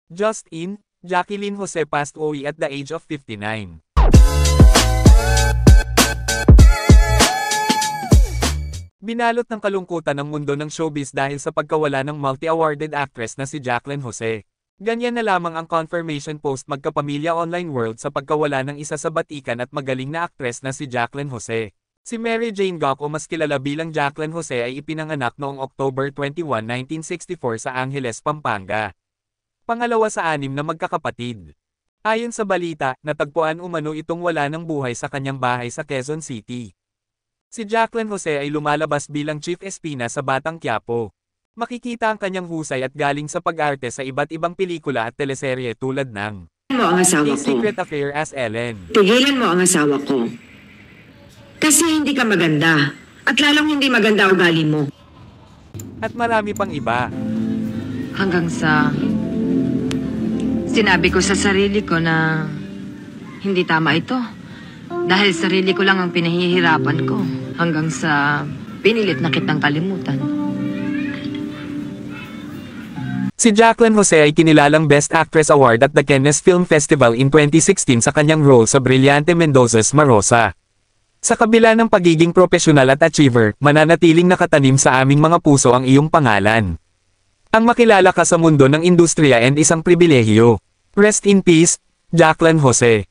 Just in, Jacqueline Jose passed away at the age of 59. Binalot ng kalungkutan ang mundo ng showbiz dahil sa pagkawala ng multi-awarded actress na si Jacqueline Jose. Ganyan na lamang ang confirmation post magkapamilya online world sa pagkawala ng isa sa batikan at magaling na aktres na si Jacqueline Jose. Si Mary Jane Gok o mas kilala bilang Jacqueline Jose ay ipinanganak noong October 21, 1964 sa Angeles, Pampanga. Pangalawa sa 6 na magkakapatid. Ayon sa balita, natagpuan umano itong wala ng buhay sa kanyang bahay sa Quezon City. Si Jacqueline Jose ay lumalabas bilang Chief Espina sa Batang Quiapo. Makikita ang kanyang husay at galing sa pag-arte sa iba't ibang pelikula at teleserye tulad ng mo ang asawa A ko. Secret Affair as Ellen. Tigilan mo ang asawa ko. Kasi hindi ka maganda. At lalong hindi maganda ugali mo. At marami pang iba. Hanggang sa sinabi ko sa sarili ko na hindi tama ito. Dahil sarili ko lang ang pinahihirapan ko. Hanggang sa pinilit na kitang kalimutan. Si Jacqueline Jose ay kinilalang Best Actress Award at the Cannes Film Festival in 2016 sa kanyang role sa Brillante Mendoza's Marosa. Sa kabila ng pagiging profesional at achiever, mananatiling nakatanim sa aming mga puso ang iyong pangalan. Ang makilala ka sa mundo ng industriya and isang pribilehiyo. Rest in peace, Jacqueline Jose.